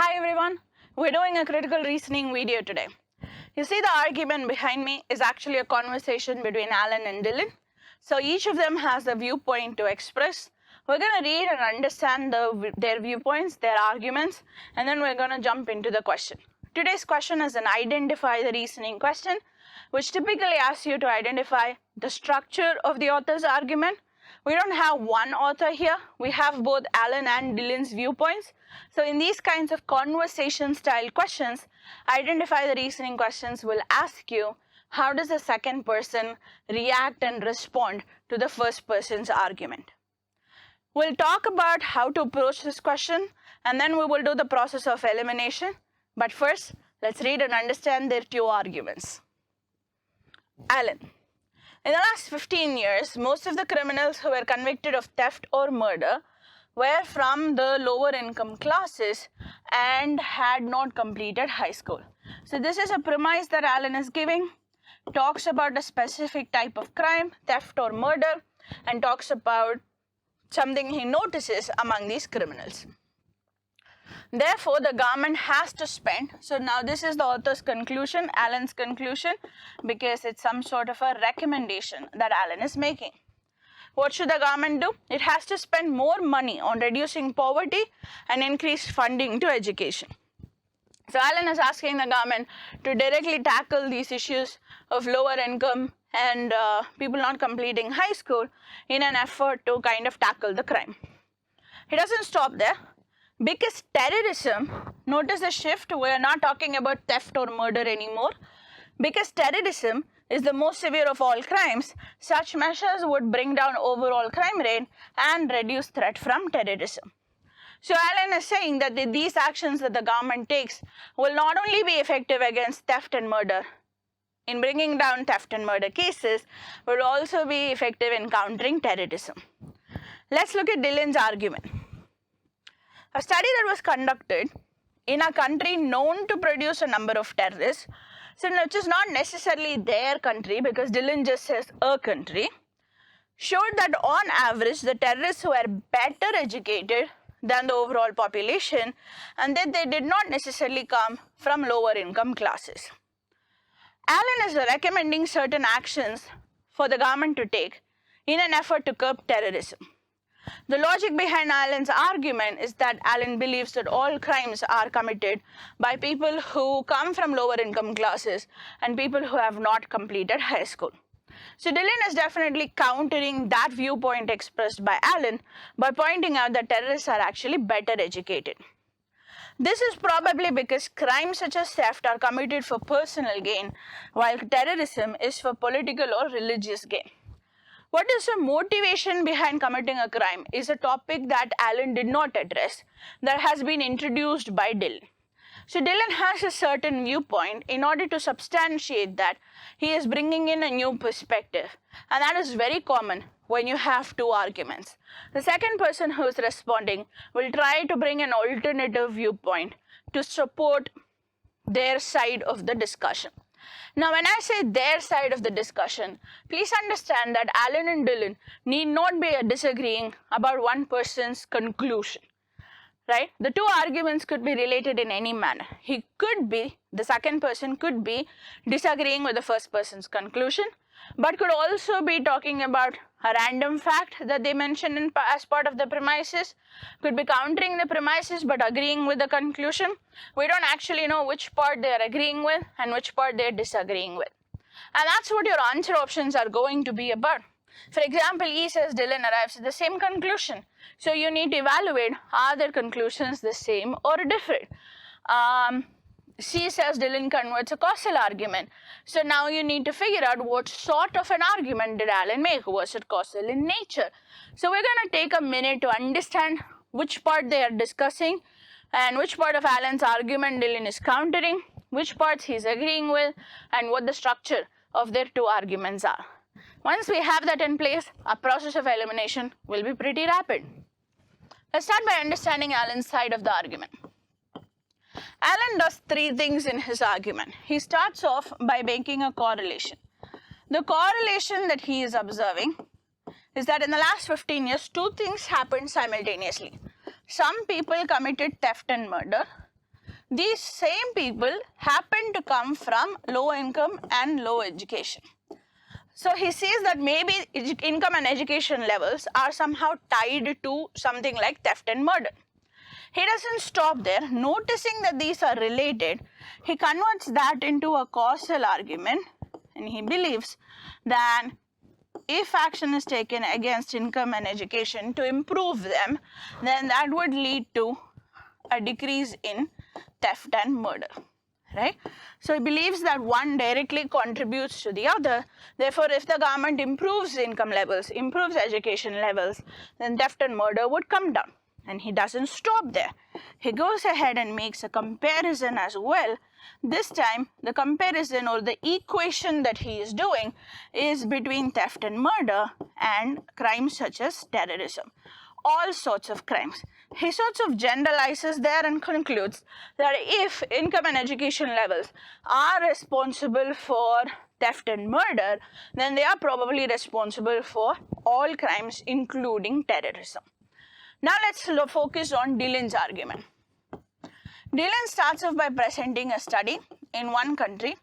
Hi everyone, we're doing a critical reasoning video today. You see the argument behind me is actually a conversation between Alan and Dylan. So each of them has a viewpoint to express. We're going to read and understand their viewpoints, their arguments, and then we're going to jump into the question. Today's question is an identify the reasoning question, which typically asks you to identify the structure of the author's argument. We don't have one author here. We have both Alan and Dylan's viewpoints. So in these kinds of conversation style questions, identify the reasoning questions will ask you, how does the second person react and respond to the first person's argument? We'll talk about how to approach this question, and then we will do the process of elimination. But first, let's read and understand their two arguments. Alan. In the last 15 years, most of the criminals who were convicted of theft or murder were from the lower income classes and had not completed high school. So this is a premise that Alan is giving, talks about a specific type of crime, theft or murder, and talks about something he notices among these criminals. Therefore, the government has to spend, so now this is the author's conclusion, Alan's conclusion, because it's some sort of a recommendation that Alan is making. What should the government do? It has to spend more money on reducing poverty and increase funding to education. So Alan is asking the government to directly tackle these issues of lower income and people not completing high school in an effort to kind of tackle the crime. He doesn't stop there. Because terrorism, notice the shift, we are not talking about theft or murder anymore. Because terrorism is the most severe of all crimes, such measures would bring down overall crime rate and reduce threat from terrorism. So Alan is saying that these actions that the government takes will not only be effective against theft and murder, in bringing down theft and murder cases, but will also be effective in countering terrorism. Let's look at Dylan's argument. A study that was conducted in a country known to produce a number of terrorists, so which is not necessarily their country because Dylan just says a country, showed that on average the terrorists were better educated than the overall population and that they did not necessarily come from lower income classes. Alan is recommending certain actions for the government to take in an effort to curb terrorism. The logic behind Alan's argument is that Alan believes that all crimes are committed by people who come from lower income classes and people who have not completed high school. So Dylan is definitely countering that viewpoint expressed by Alan by pointing out that terrorists are actually better educated. This is probably because crimes such as theft are committed for personal gain, while terrorism is for political or religious gain. What is the motivation behind committing a crime is a topic that Alan did not address, that has been introduced by Dylan. So Dylan has a certain viewpoint. In order to substantiate that, he is bringing in a new perspective, and that is very common when you have two arguments. The second person who is responding will try to bring an alternative viewpoint to support their side of the discussion. Now, when I say their side of the discussion, please understand that Alan and Dylan need not be disagreeing about one person's conclusion, right? The two arguments could be related in any manner. The second person could be disagreeing with the first person's conclusion, but could also be talking about a random fact that they mentioned as part of the premises, could be countering the premises but agreeing with the conclusion. We don't actually know which part they are agreeing with and which part they are disagreeing with. And that's what your answer options are going to be about. For example, E says Dylan arrives at the same conclusion. So you need to evaluate, are their conclusions the same or different? C says Dylan converts a causal argument. So now you need to figure out what sort of an argument did Alan make. Was it causal in nature? So we're going to take a minute to understand which part they are discussing and which part of Alan's argument Dylan is countering, which parts he's agreeing with, and what the structure of their two arguments are. Once we have that in place, our process of elimination will be pretty rapid. Let's start by understanding Alan's side of the argument. Alan does three things in his argument. He starts off by making a correlation. The correlation that he is observing is that in the last 15 years, two things happened simultaneously. Some people committed theft and murder, these same people happen to come from low income and low education. So he says that maybe income and education levels are somehow tied to something like theft and murder. He doesn't stop there. Noticing that these are related, he converts that into a causal argument, and he believes that if action is taken against income and education to improve them, then that would lead to a decrease in theft and murder, right? So he believes that one directly contributes to the other. Therefore, if the government improves income levels, improves education levels, then theft and murder would come down. And he doesn't stop there. He goes ahead and makes a comparison as well. This time, the comparison or the equation that he is doing is between theft and murder and crimes such as terrorism. All sorts of crimes. He sorts of generalizes there and concludes that if income and education levels are responsible for theft and murder, then they are probably responsible for all crimes including terrorism. Now let's focus on Dillon's argument. Dillon starts off by presenting a study in one country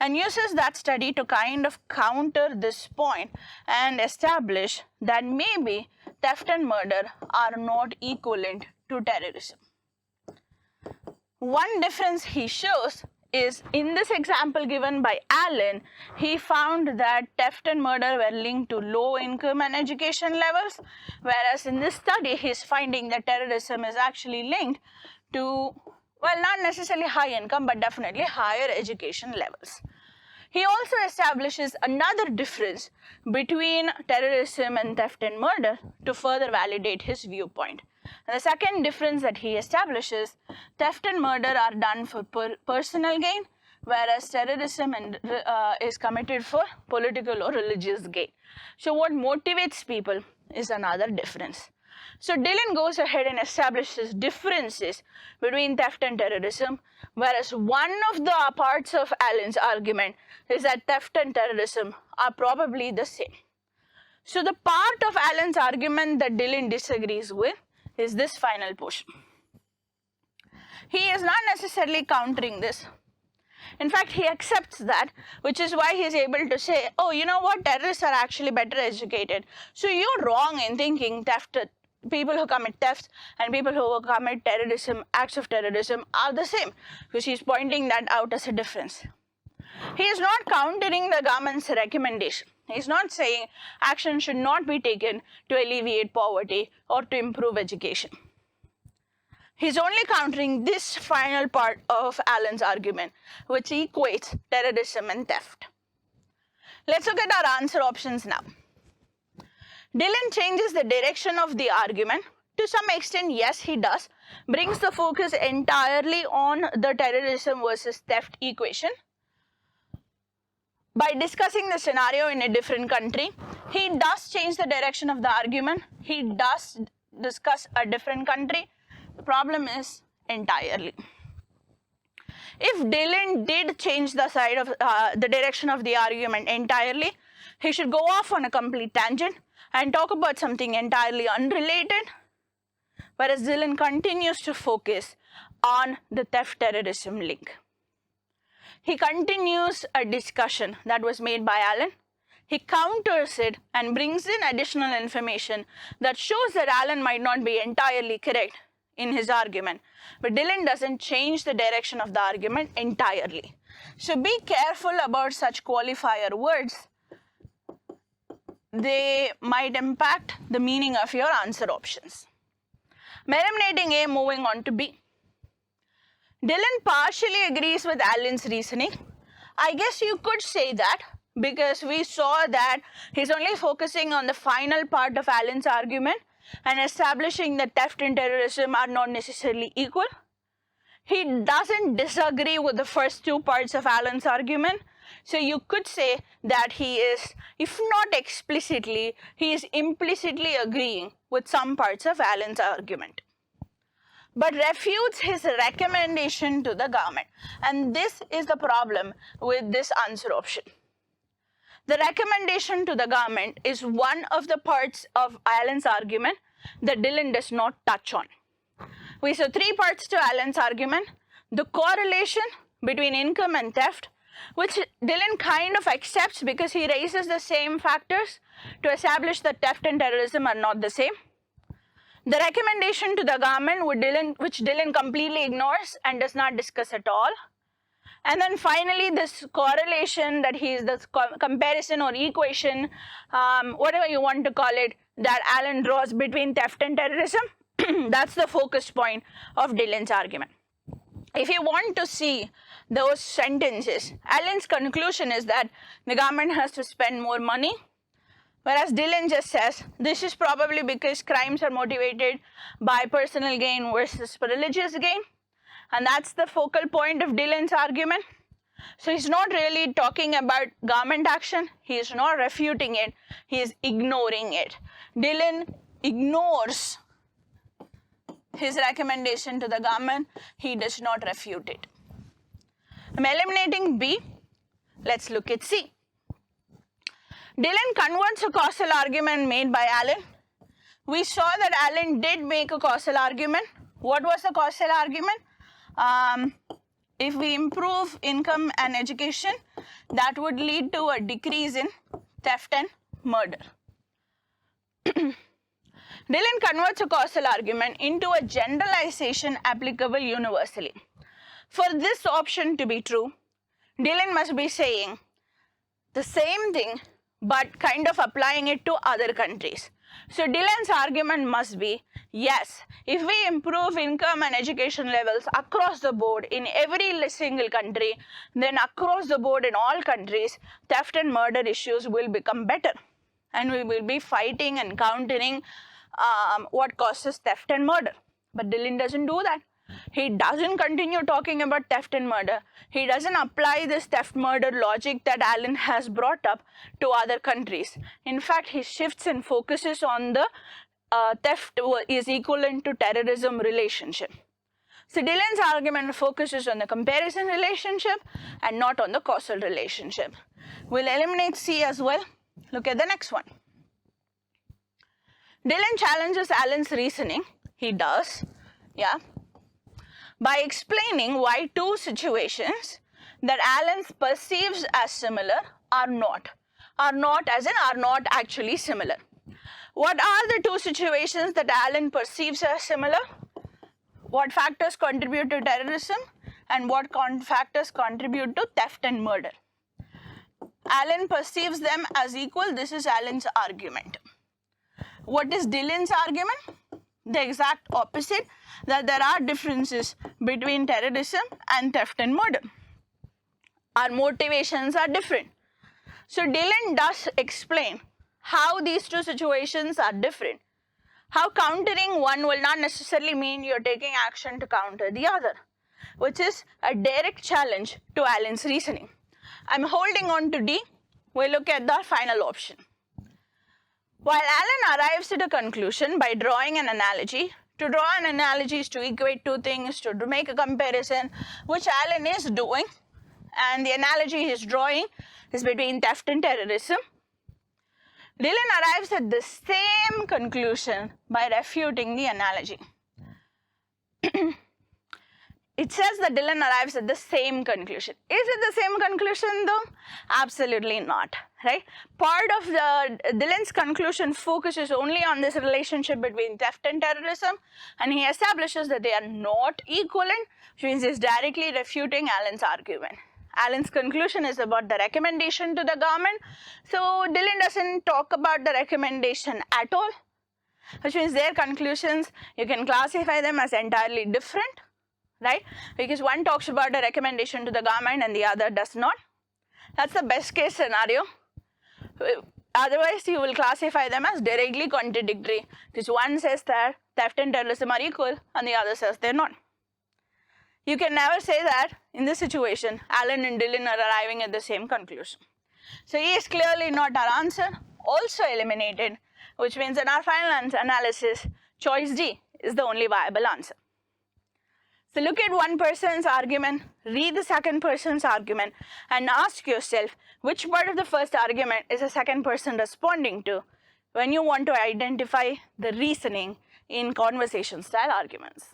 and uses that study to kind of counter this point and establish that maybe theft and murder are not equivalent to terrorism. One difference he shows is in this example given by Allen, he found that theft and murder were linked to low income and education levels, whereas in this study he is finding that terrorism is actually linked to, well, not necessarily high income, but definitely higher education levels. He also establishes another difference between terrorism and theft and murder to further validate his viewpoint. And the second difference that he establishes, theft and murder are done for personal gain, whereas terrorism is committed for political or religious gain. So what motivates people is another difference. So Dillon goes ahead and establishes differences between theft and terrorism, whereas one of the parts of Allen's argument is that theft and terrorism are probably the same. So the part of Allen's argument that Dillon disagrees with is this final portion. He is not necessarily countering this. In fact, he accepts that, which is why he is able to say, oh, you know what, terrorists are actually better educated. So you're wrong in thinking people who commit theft and people who commit terrorism, acts of terrorism are the same, because he's pointing that out as a difference. He is not countering the government's recommendation. He's not saying action should not be taken to alleviate poverty or to improve education. He's only countering this final part of Allen's argument, which equates terrorism and theft. Let's look at our answer options now. Dillon changes the direction of the argument. To some extent, yes, he does. Brings the focus entirely on the terrorism versus theft equation. By discussing the scenario in a different country, he does change the direction of the argument. He does discuss a different country. The problem is entirely. If Dillon did change the side of the direction of the argument entirely, he should go off on a complete tangent and talk about something entirely unrelated, whereas Dillon continues to focus on the theft-terrorism link. He continues a discussion that was made by Allen. He counters it and brings in additional information that shows that Allen might not be entirely correct in his argument, but Dillon doesn't change the direction of the argument entirely. So be careful about such qualifier words. They might impact the meaning of your answer options. Eliminating A, moving on to B. Dillon partially agrees with Allen's reasoning. I guess you could say that because we saw that he's only focusing on the final part of Allen's argument and establishing that theft and terrorism are not necessarily equal. He doesn't disagree with the first two parts of Allen's argument. So you could say that he is, if not explicitly, he is implicitly agreeing with some parts of Allen's argument, but refutes his recommendation to the government. And this is the problem with this answer option. The recommendation to the government is one of the parts of Allen's argument that Dillon does not touch on. We saw three parts to Allen's argument. the correlation between income and theft, which Dylan kind of accepts because he raises the same factors to establish that theft and terrorism are not the same. The recommendation to the government, which Dylan completely ignores and does not discuss at all. And then finally, this correlation that this comparison or equation, whatever you want to call it, that Allen draws between theft and terrorism, that's the focus point of Dylan's argument. If you want to see those sentences, Allen's conclusion is that the government has to spend more money, whereas Dylan just says this is probably because crimes are motivated by personal gain versus religious gain. And that's the focal point of Dylan's argument. So he's not really talking about government action, he is not refuting it, he is ignoring it. Dylan ignores his recommendation to the government, he does not refute it. I'm eliminating B, let's look at C. Dylan converts a causal argument made by Allen. We saw that Allen did make a causal argument. What was the causal argument? If we improve income and education, that would lead to a decrease in theft and murder. Dylan converts a causal argument into a generalization applicable universally. For this option to be true, Dylan must be saying the same thing but kind of applying it to other countries. So Dylan's argument must be, yes, if we improve income and education levels across the board in every single country, then across the board in all countries, theft and murder issues will become better. And we will be fighting and countering what causes theft and murder. But Dylan doesn't do that. He doesn't continue talking about theft and murder. He doesn't apply this theft murder logic that Allen has brought up to other countries. In fact, he shifts and focuses on the theft is equivalent to terrorism relationship. So Dylan's argument focuses on the comparison relationship and not on the causal relationship. We'll eliminate C as well. Look at the next one. Dylan challenges Allen's reasoning. He does, by explaining why two situations that Allen perceives as similar are not actually similar. What are the two situations that Allen perceives as similar? What factors contribute to terrorism and what factors contribute to theft and murder? Allen perceives them as equal. This is Allen's argument. What is Dylan's argument? The exact opposite, that there are differences between terrorism and theft and murder. Our motivations are different. So Dylan does explain how these two situations are different. How countering one will not necessarily mean you're taking action to counter the other, which is a direct challenge to Allen's reasoning. I'm holding on to D. We'll look at the final option. While Allen arrives at a conclusion by drawing an analogy, to draw an analogy is to equate two things, to make a comparison, which Allen is doing, and the analogy he's drawing is between theft and terrorism. Dylan arrives at the same conclusion by refuting the analogy. It says that Dylan arrives at the same conclusion. Is it the same conclusion though? Absolutely not, right? Part of Dylan's conclusion focuses only on this relationship between theft and terrorism, and he establishes that they are not equivalent, which means he's directly refuting Allen's argument. Allen's conclusion is about the recommendation to the government, so Dylan doesn't talk about the recommendation at all, which means their conclusions, you can classify them as entirely different, right? Because one talks about a recommendation to the government and the other does not. That's the best case scenario. Otherwise, you will classify them as directly contradictory, because one says that theft and terrorism are equal and the other says they're not. You can never say that in this situation, Allen and Dylan are arriving at the same conclusion. So E is clearly not our answer, also eliminated, which means in our final analysis, choice D is the only viable answer. So look at one person's argument, read the second person's argument, and ask yourself which part of the first argument is the second person responding to when you want to identify the reasoning in conversation style arguments.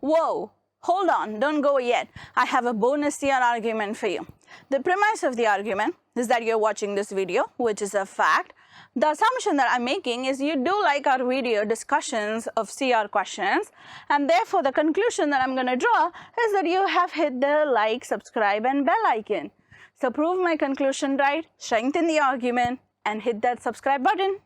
Whoa, Hold on, don't go yet. I have a bonus CR argument for you. The premise of the argument is that you're watching this video, which is a fact. The assumption that I'm making is you do like our video discussions of CR questions, and therefore the conclusion that I'm going to draw is that you have hit the like, subscribe and bell icon. So prove my conclusion right, strengthen the argument and hit that subscribe button.